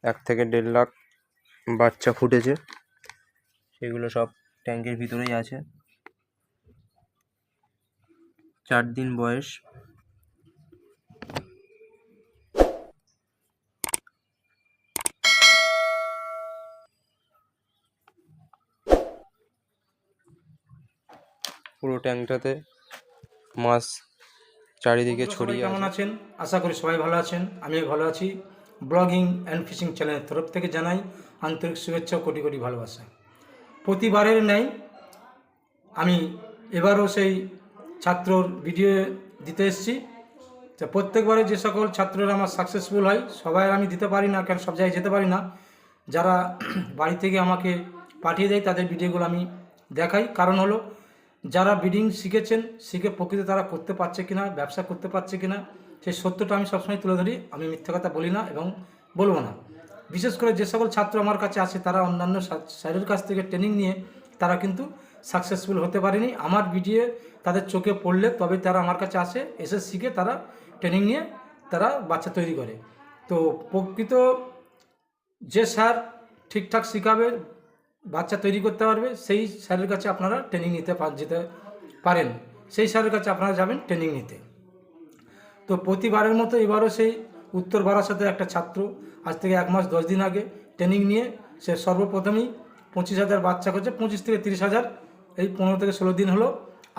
1 থেকে 1.5 লাখ বাচ্চা ফুটেছে। সেগুলো সব ট্যাঙ্কের ভিতরেই আছে। 4 দিন বয়স। পুরো ট্যাঙ্কটাতে মাছ চারিদিকে ছড়িয়ে কেমন আছে। আছেন? আশা করি সবাই ভালো আছেন। আমিও ভালো আছি। ব্লগিং অ্যান্ড ফিশিং চ্যানেলের তরফ থেকে জানাই আন্তরিক শুভেচ্ছা ও কোটি কোটি ভালোবাসা। প্রতিবারের ন্যায় আমি এবারও সেই ছাত্রর ভিডিও দিতে এসেছি। তো প্রত্যেকবারে যে সকল ছাত্ররা আমার সাকসেসফুল হয়, সবাই আমি দিতে পারি না, কারণ সব জায়গায় যেতে পারি না। যারা বাড়ি থেকে আমাকে পাঠিয়ে দেয় তাদের ভিডিওগুলো আমি দেখাই। কারণ হলো, যারা ব্রিডিং শিখেছেন, শিখে প্রকৃতি তারা করতে পারছে কিনা, ব্যবসা করতে পারছে কিনা, সেই সত্যটা আমি সবসময় তুলে ধরি। আমি মিথ্যা কথা বলি না এবং বলবো না। বিশেষ করে যে সকল ছাত্র আমার কাছে আসে, তারা অন্যান্য স্যারের কাছ থেকে ট্রেনিং নিয়ে তারা কিন্তু সাকসেসফুল হতে পারেনি। আমার ভিডিও তাদের চোখে পড়লে তবে তারা আমার কাছে আসে, এসে শিখে তারা ট্রেনিং নিয়ে তারা বাচ্চা তৈরি করে। তো প্রকৃত যে স্যার ঠিকঠাক শেখাবে, বাচ্চা তৈরি করতে পারবে, সেই স্যারের কাছে আপনারা ট্রেনিং নিতে যেতে পারেন। সেই স্যারের কাছে আপনারা যাবেন ট্রেনিং নিতে। তো প্রতিবারের মতো এবারও সেই উত্তর বারাসাতে একটা ছাত্র আজ থেকে 1 মাস 10 দিন আগে ট্রেনিং নিয়ে সে সর্বপ্রথমেই 25,000 বাচ্চা করেছে। 25 থেকে 30,000, এই 15 থেকে 16 দিন হলো।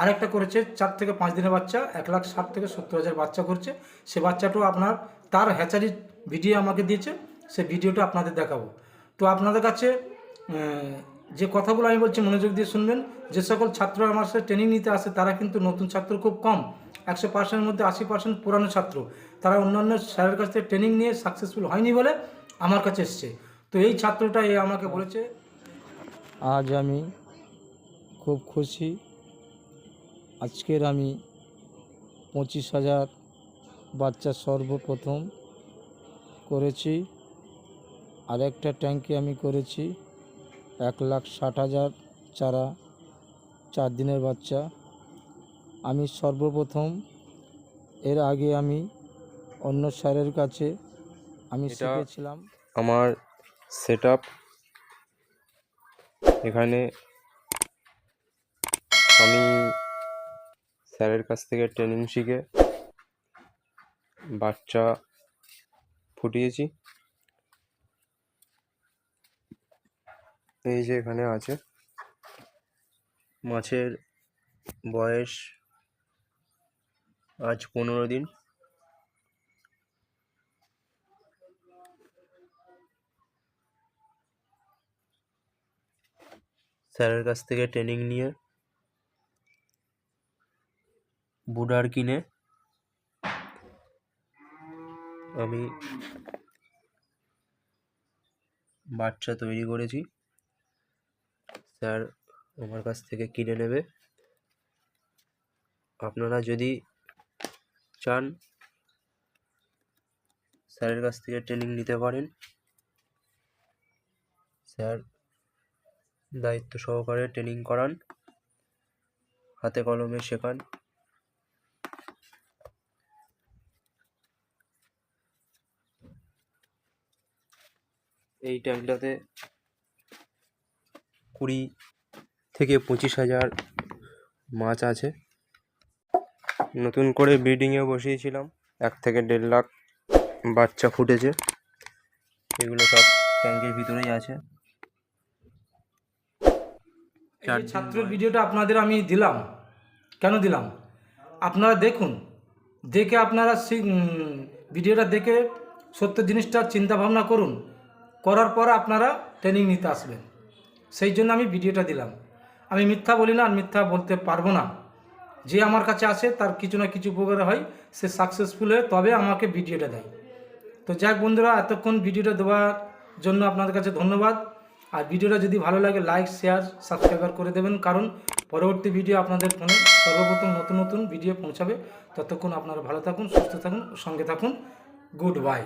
আরেকটা করেছে 4 থেকে 5 দিনের বাচ্চা, 1,60,000 থেকে 70,000 বাচ্চা করছে। সে বাচ্চাটাও আপনার তার হ্যাচারির ভিডিও আমাকে দিয়েছে, সে ভিডিওটা আপনাদের দেখাবো। তো আপনাদের কাছে যে কথাগুলো আমি বলছি মনোযোগ দিয়ে শুনবেন। যে সকল ছাত্ররা আমার সাথে ট্রেনিং নিতে আসে তারা কিন্তু নতুন ছাত্র খুব কম, 100%-এর মধ্যে 80% পুরানো ছাত্র। তারা অন্যান্য স্যারের কাছ থেকে ট্রেনিং নিয়ে সাকসেসফুল হয়নি বলে আমার কাছে এসছে। তো এই ছাত্রটা আমাকে বলেছে, আজ আমি খুব খুশি। আজকের আমি 25,000 বাচ্চা সর্বপ্রথম করেছি। আরেকটা ট্যাঙ্কে আমি করেছি 1,60,000 চারা, 4 দিনের বাচ্চা। আমি সর্বপ্রথম, এর আগে আমি অন্য স্যারের কাছে আমি শিখেছিলাম। আমার সেটআপ। এখানে আমি স্যারের কাছ থেকে ট্রেনিং শিখে বাচ্চা ফুটিয়েছি। এই যে এখানে আছে। মাছের বয়স আজ 15 দিন। স্যারের কাছ থেকে ট্রেনিং নিয়ে বুডার কিনে আমি বাচ্চা তৈরি করেছি। স্যার আমার কাছ থেকে কিনে নেবে। আপনারা যদি চান স্যারের কাছ থেকে ট্রেনিং নিতে পারেন। স্যার দায়িত্ব সহকারে ট্রেনিং করান, হাতে কলমে শেখান। এই ট্যাঙ্কটাতে 20 থেকে 25,000 মাছ আছে। নতুন করে ব্রিডিংয়ে বসিয়েছিলাম। 1 থেকে 1.5 লাখ বাচ্চা ফুটেছে। এগুলো সব ট্যাঙ্কের ভিতরেই আছে। এই ছাত্রের ভিডিওটা আপনাদের আমি দিলাম। কেন দিলাম? আপনারা দেখুন, দেখে আপনারা ভিডিওটা দেখে সত্য জিনিসটা চিন্তা ভাবনা করুন, করার পর আপনারা ট্রেনিং নিতে আসবেন। সেই জন্য আমি ভিডিওটা দিলাম। আমি মিথ্যা বলি না, আর মিথ্যা বলতে পারবো না। যে আমার কাছে আসে তার কিছু না কিছু উপকার হয়, সে সাকসেসফুল হয়ে তবে আমাকে ভিডিওটা দেয়। তো যাক বন্ধুরা, এতক্ষণ ভিডিওটা দেওয়ার জন্য আপনাদের কাছে ধন্যবাদ। আর ভিডিওটা যদি ভালো লাগে লাইক, শেয়ার, সাবস্ক্রাইব করে দেবেন, কারণ পরবর্তী ভিডিও আপনাদের ফোনে সর্বপ্রথম নতুন নতুন ভিডিও পৌঁছাবে। ততক্ষণ আপনারা ভালো থাকুন, সুস্থ থাকুন, সঙ্গে থাকুন। Good bye.